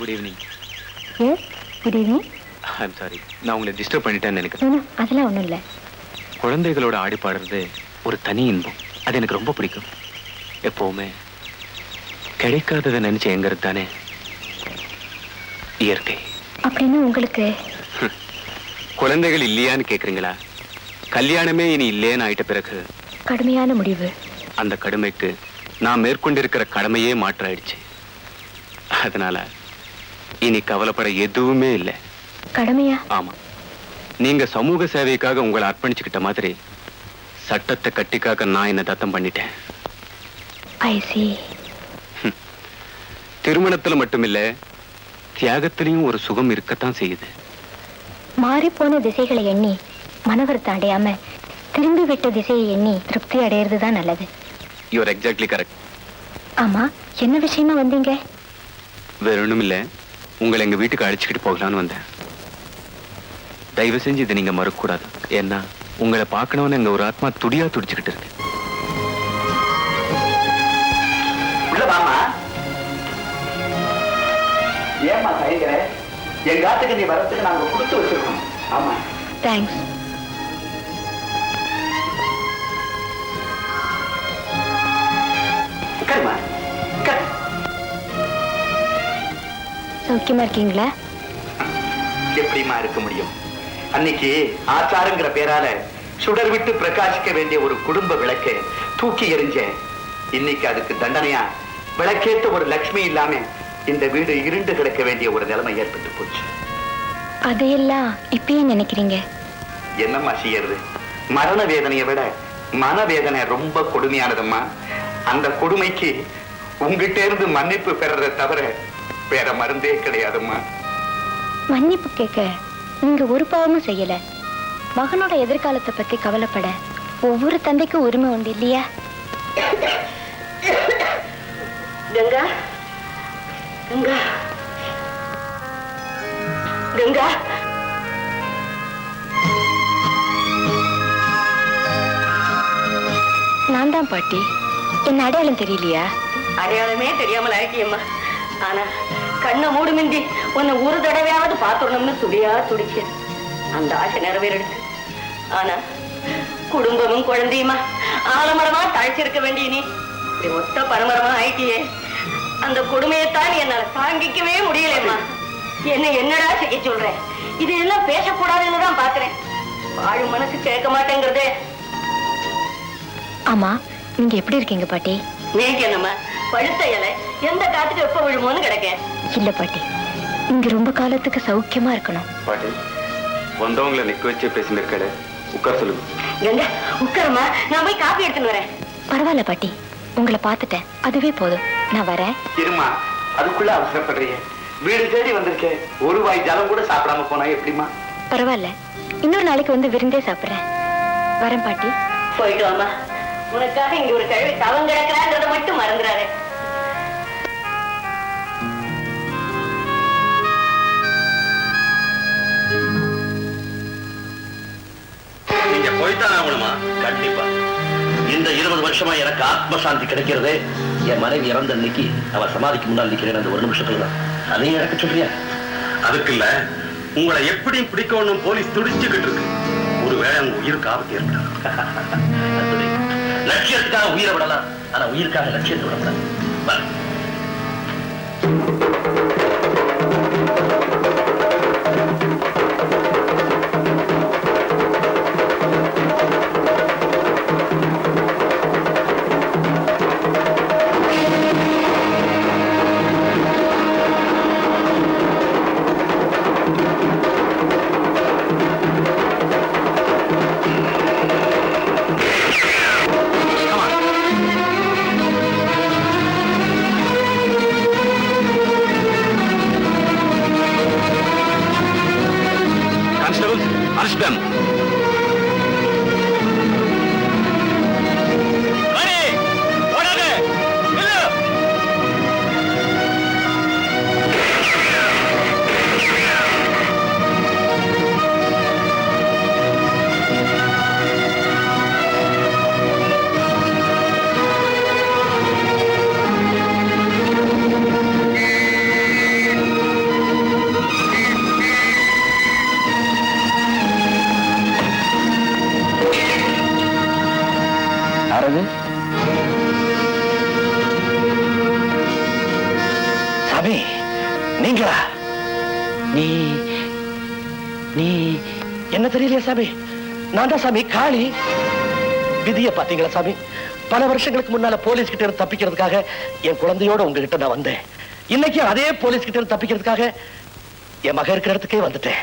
Good evening. Yes, good evening. I'm sorry, நான் உங்களை disturb பண்ணிட்டேன்னு நினைக்கிறேன். அதெல்லாம் ஒன்றும் இல்லை. குழந்தைகளோட ஆடி பாடுறது ஒரு தனி இன்பம். அது எனக்கு ரொம்ப பிடிக்கும். எப்பவுமே கிடைக்காததை நினைச்சு எங்கிறது தானே இயற்கை. அப்படின்னு உங்களுக்கு குழந்தைகள் இல்லையான்னு கேக்குறீங்களா? கல்யாணமே இனி இல்லைன்னு ஆயிட்ட பிறகு கடுமையான முடிவு. அந்த கடுமைக்கு நான் மேற்கொண்டிருக்கிற கடமையே மாற்றாயிடுச்சு. அதனால இனி கவலைப்பட எதுவுமே இல்லை. கடமையா? ஆமா. நீங்க சமூக சேவைக்காக உங்களை அர்ப்பணிச்சுக்கிட்ட மாதிரி சட்டத்தை கட்டிக்காக நான் என்ன தத்தம் பண்ணிட்டேன். I see. திருமணத்துல மட்டுமில்ல, தியாகத்திலையும் ஒரு சுகம் இருக்கத்தான் செய்யுது. மாறிப்போன திசைகளை எண்ணி மனவருத்தம் அடையாம திரும்பி விட்ட திசையை எண்ணி திருப்தி அடையிறதுதான் நல்லது. You are exactly correct. ஆமா, என்ன விஷயமா வந்தீங்க? வேற ஒண்ணும் இல்ல, உங்களை எங்க வீட்டுக்கு அழைச்சிக்கிட்டு போகலான்னு வந்தேன். தயவு செஞ்சு இதை நீங்க மறுக்கக்கூடாது. ஏன்னா உங்களை பார்க்கணும்னு எங்க ஒரு ஆத்மா துடியா துடிச்சுக்கிட்டு இருக்கு. ஏமா தயங்குற? எங்க ஆத்துக்கு நீ வரத்துக்கு நாங்க கொடுத்து வச்சிருக்கோம். ஆமா, தேங்க்ஸ். உட்காருமா, உட்காரு. சௌக்கியமா இருக்கீங்களா? எப்படிமா இருக்க முடியும்? அன்னைக்கு ஆச்சாரங்கிற பேரால சுடர் விட்டு பிரகாசிக்க வேண்டிய ஒரு குடும்ப விளக்கை தூக்கி எறிஞ்சேன். இன்னைக்கு அதுக்கு தண்டனையா விளக்கேற்ற ஒரு லட்சுமி இல்லாம இந்த வீடு இருண்டு கிடக்க வேண்டிய ஒரு நிலைமை ஏற்பட்டு போச்சு. அதையெல்லாம் இப்பயே நினைக்கிறீங்க? என்னம்மா செய்யறது? மரண வேதனையை விட மனவேதனை ரொம்ப கொடுமையானதம்மா. அந்த கொடுமைக்கு உங்ககிட்ட இருந்து மன்னிப்பு பெறறதை தவிர வேற மருந்தே கிடையாதும்மா. மன்னிப்பு கேட்க நீங்க ஒரு பாவமும் செய்யல. மகனோட எதிர்காலத்தை பத்தி கவலைப்பட ஒவ்வொரு தந்தைக்கும் உரிமை உண்டு இல்லையா? கங்கா, கங்கா, கங்கா. நான் தான் பாட்டி. என்ன அடையாளம் தெரியலையா? அடையாளமே தெரியாமல் ஆயிட்டியம்மா. ஆனா கண்ணை மூடு மிந்தி உன்னை ஒரு தடவையாவது பார்த்துடணும்னு துடியா துடிச்சு அந்த ஆசை நிறைவேறிடுச்சு. ஆனா குடும்பமும் குழந்தையுமா ஆலமரமா தாழ்ச்சிருக்க வேண்டிய நீ இப்படி மொத்த பரமரமா ஆயிட்டியே. அந்த கொடுமையத்தான் என்னால தாங்கிக்கவே முடியலம்மா. என்னடா செய்ய சொல்றேன்? இது எல்லாம் பேசக்கூடாதுன்னு தான் பாக்குறேன். வாழும் மனசு கேட்க மாட்டேங்கிறதே. ஆமா, நீங்க எப்படி இருக்கீங்க பாட்டி? நீங்க என்னம்மா பழுத்த இலை எந்த காத்துக்கு எப்ப விழுமோன்னு கிடக்கேன். இல்ல பாட்டி, இங்க ரொம்ப காலத்துக்கு சௌக்கியமா இருக்கணும். பாட்டி, வந்தவங்களை நிக்க வச்சு பேசிட்டு இருக்காரு. உட்கார சொல்லுங்க. கங்கா, உட்காரமா, நான் போய் காப்பி எடுத்துன்னு வரேன். பரவாயில்ல பாட்டி, உங்களை பார்த்துட்டேன், அதுவே போதும். நான் வரேன். இருமா, அதுக்குள்ள அவசரப்படுறீங்க. வீடு தேடி வந்திருக்கேன், ஒரு வாய் ஜலம் கூட சாப்பிடாம போனா எப்படிமா? பரவாயில்ல, இன்னொரு நாளைக்கு வந்து விருந்தே சாப்பிடுறேன். வரேன் பாட்டி. போயிட்டு வாமா. உனக்காக இங்க ஒரு கழுவி தவம் கிடக்கிறான்றத மட்டும் மறந்துடாதே. நீங்க போய்தான் ஆகணுமா? கண்டிப்பா. இந்த 20 வருஷமா எனக்கு ஆத்மசாந்தி கிடைக்கிறது என் மனைவி இறந்த அன்னைக்கு அவ சமாதிக்கு முன்னால் நிக்கிறேன் அந்த ஒரு நிமிஷத்துல தான். அதையும் எனக்கு சொல்றியா? அதுக்கு இல்ல, உங்களை எப்படி பிடிக்கணும் போலீஸ் துடிச்சுக்கிட்டு இருக்கு. ஒருவேளை உங்க உயிருக்கு ஆபத்து ஏற்படும். லட்சியத்துக்காக உயிரை விடலாம், ஆனா உயிருக்காக லட்சியத்தை விடக்கூடாது. யாரது? சாமி, நீங்களா? நீ நீ என்ன தெரியலையா சாமி? நான் தான் சாமி, காளி. விதிய பாத்தீங்களா சாமி? பல வருஷங்களுக்கு முன்னால போலீஸ் கிட்ட இருந்து தப்பிக்கிறதுக்காக என் குழந்தையோட உங்ககிட்ட நான் வந்தேன். இன்னைக்கு அதே போலீஸ் கிட்ட இருந்து தப்பிக்கிறதுக்காக என் மகன் இருக்கிற இடத்துக்கே வந்துட்டேன்.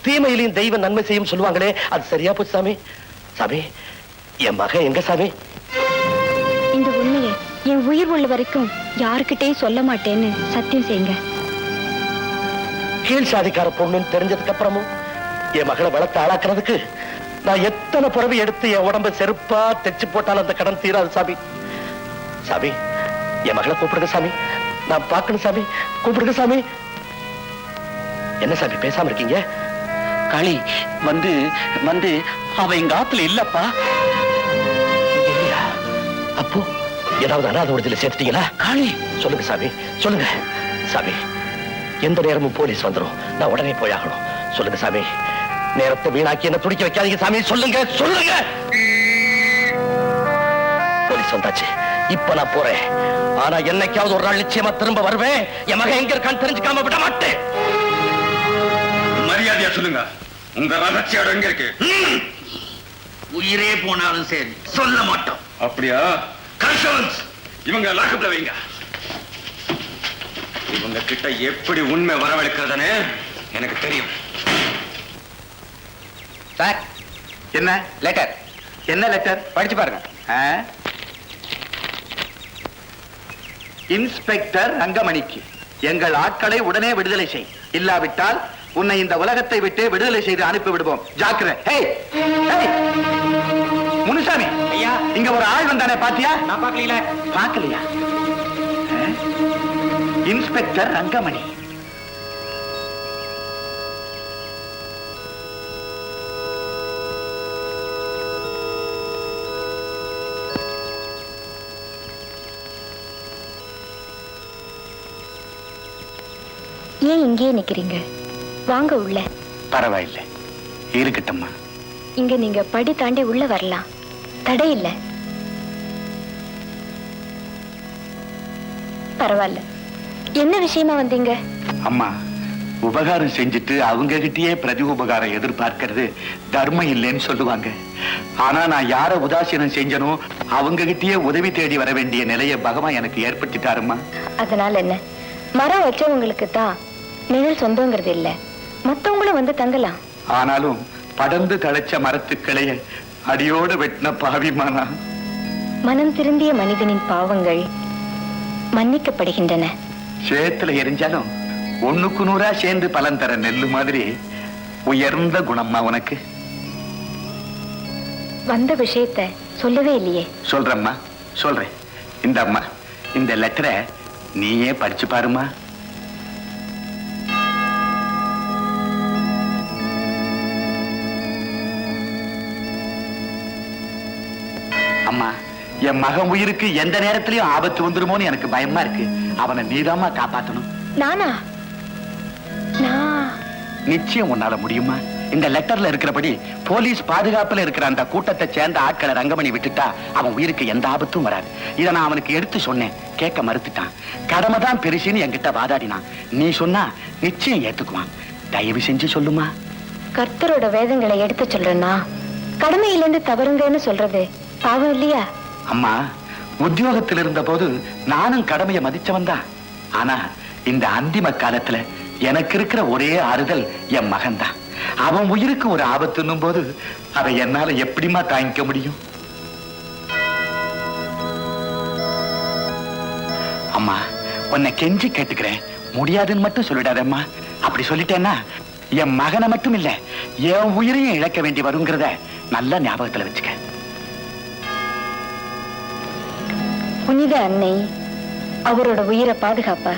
தீமையிலையும் தெய்வம் நன்மை செய்யும் சொல்லுவாங்களே, அது சரியா போச்சு சாமி. சாமி, என் மகன் எங்க சாமி? இந்த உண்மையை என் உயிர் உள்ள வரைக்கும் யாருக்கிட்டையும் சொல்ல மாட்டேன்னு சத்தியம் செய்யுங்க. கீழ் சாதிக்கார பொண்ணுன்னு தெரிஞ்சதுக்கு அப்புறமும் என் மகளை வளர்த்து ஆளாக்குறதுக்கு நான் எத்தனை புறவி எடுத்து என் உடம்பை செருப்பா தைச்சு போட்டாலும் அந்த கடன் தீராது சாமி. சாமி, என் மகளை கூப்பிடுங்க சாமி, நான் பார்க்கணும் சாமி, கூப்பிடுங்க சாமி. என்ன சாமி பேசாம இருக்கீங்க? காளி, வந்து வந்து அவ எங்க ஆத்துல இல்லப்பா. இல்லையா? அப்போ ஏதாவது அனாதை விடுதலை சேர்த்துட்டீங்களா? காளி, சொல்லுங்க சாமி, சொல்லுங்க சாமி. எந்த நேரமும் போலீஸ் வந்துடும், நான் உடனே போயாகணும். சொல்லுங்க சாமி, நேரத்தை வீணாக்கி என்ன துடிக்க வைக்காதீங்க சாமி. சொல்லுங்க சொல்லுங்க. போலீஸ் வந்தாச்சு, இப்ப நான் போறேன். ஆனா என்னைக்காவது ஒரு நாள் நிச்சயமா திரும்ப வருவேன். என் மகன் எங்க இருக்கான்னு தெரிஞ்சுக்காம விட மாட்டேன். மரியாதையா சொல்லுங்க, உங்க ரகசியம் எங்க இருக்கு? உயிரே போனாலும் சரி சொல்ல மாட்டோம். அப்படியா? கன்சர்ன்ஸ் இவங்க லாக்கப்ல வைங்க. இவங்க கிட்ட எப்படி உண்மை வரவழைக்கிறதுன்னு எனக்கு தெரியும். சார், என்ன லெட்டர்? என்ன லெட்டர்? படிச்சு பாருங்க. இன்ஸ்பெக்டர் ரங்கமணிக்கு எங்கள் ஆட்களை உடனே விடுதலை செய், இல்லாவிட்டால் உன்னை இந்த உலகத்தை விட்டு விடுதலை செய்து அனுப்பி விடுவோம். ஜாக்கிரதை. முனுசாமி ஐயா, இங்க ஒரு ஆள் வந்தானே, பாத்தியா? நான் பார்க்கல. பார்க்கலையா? இன்ஸ்பெக்டர் ரங்கமணி. ஏன் இங்கேயே நிக்கிறீங்க? வாங்க உள்ள. பரவாயில்லை, இருக்கட்டும்மா. இங்க நீங்க படி தாண்டி உள்ள வரலாம், தடை இல்லை. பரவாயில்ல. என்ன விஷயமா வந்தீங்க? அம்மா, உபகாரம் செஞ்சுட்டு அவங்க கிட்டயே பிரதி உபகாரம் எதிர்பார்க்கிறது தர்மம் இல்லைன்னு சொல்லுவாங்க. ஆனா நான் யார உதாசீனம் செஞ்சனோ அவங்க கிட்டயே உதவி தேடி வர வேண்டிய நிலையை பகவான் எனக்கு ஏற்படுத்திட்டாருமா. அதனால என்ன? மரம் வச்சவங்களுக்கு தான் நிழல் சொந்தங்கிறது இல்ல, மத்தவங்களும் வந்து தங்கலாம். ஆனாலும் படர்ந்து தழைச்ச மரத்துக்களைய அடியோடு வெட்டின பாவிமானா. மனம் திருந்திய மனிதனின் பாவங்கள் மன்னிக்கப்படுகின்றன. சேத்துல எரிஞ்சாலும் ஒண்ணுக்கு நூறா சேர்ந்து பலன் தர நெல்லு மாதிரி உயர்ந்த குணம்மா உனக்கு. வந்த விஷயத்தை சொல்லவே இல்லையே. சொல்றேம்மா, சொல்றேன். இந்த அம்மா, இந்த லெட்டரை நீயே படிச்சு பாருமா. அம்மா, என் மகன் உயிருக்கு எந்த நேரத்திலயும் ஆபத்து வந்துருமோன்னு எனக்கு பயமா இருக்கு. அவனை நீதாம்மா காப்பாத்தணும். நானா? நான் நிச்சயம் உன்னால முடியுமா? இந்த லெட்டர்ல இருக்கிறபடி போலீஸ் பாதுகாப்புல இருக்கிற அந்த கூட்டத்தை சேர்ந்த ஆட்களை ரங்கமணி விட்டுட்டா அவன் உயிருக்கு எந்த ஆபத்தும் வராது. இதை நான் அவனுக்கு எடுத்து சொன்னேன், கேட்க மறுத்துட்டான். கடமை தான் பெருசுன்னு என்கிட்ட வாதாடினான். நீ சொன்னா நிச்சயம் ஏத்துக்குவான். தயவு செஞ்சு சொல்லுமா. கர்த்தரோட வேதங்களை எடுத்து சொல்றேன்னா கடமையிலிருந்து தவறுங்கன்னு சொல்றது பாவம் இல்லையா? அம்மா, உத்தியோகத்தில் இருந்த போது நானும் கடமையை மதிச்சவன் தான். ஆனா இந்த அந்திம காலத்துல எனக்கு இருக்கிற ஒரே ஆறுதல் என் மகன் தான். அவன் உயிருக்கு ஒரு ஆபத்துன்னும் போது அதை என்னால எப்படிமா தாங்கிக்க முடியும்? அம்மா, உன்னை கெஞ்சி கேட்டுக்கிறேன், முடியாதுன்னு மட்டும் சொல்லிடாதம்மா. அப்படி சொல்லிட்டேன்னா என் மகனை மட்டும் இல்ல, என் உயிரையும் இழக்க வேண்டி வருங்கிறத நல்ல ஞாபகத்துல வச்சுக்க. புனித அன்னை அவரோட உயிரை பாதுகாப்பா.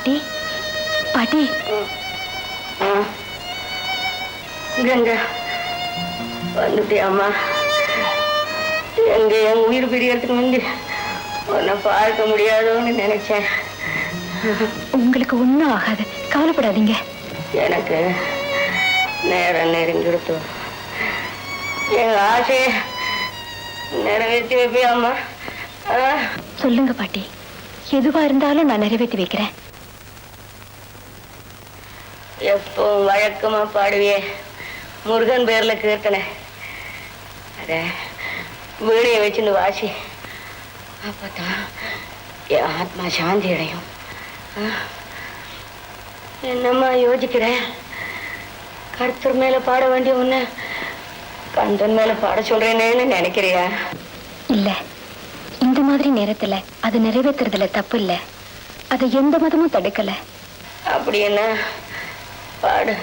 பாட்டி பாட்டி கங்கா வந்துட்டியாம்மா? எங்க என் உயிர் பிரியறதுக்கு முந்தி உன்னை பார்க்க முடியாதோன்னு நினைச்சேன். உங்களுக்கு ஒண்ணும் ஆகாது, கவலைப்படாதீங்க. எனக்கு நேரம் நெருங்கிடுத்து. எங்க ஆசையை நிறைவேற்றி வைப்பியாம்மா? சொல்லுங்க பாட்டி, எதுவா இருந்தாலும் நான் நிறைவேற்றி வைக்கிறேன். எப்போ வழக்கமா பாடுவியே முருகன் பேர்ல கீர்த்தனை, அத வீணைய வச்சுன்னு வாசி. அப்பதான் என் ஆத்மா சாந்தி அடையும். என்னம்மா யோசிக்கிற? கர்த்தர் மேல பாட வேண்டிய உன்ன கந்தன் மேல பாட சொல்றேனேன்னு நினைக்கிறியா? இல்ல, இந்த மாதிரி நேரத்துல அது நிறைவேற்றுறதுல தப்பு இல்ல. அதை எந்த மதமும் தடுக்கல. அப்படி என்ன பாடு.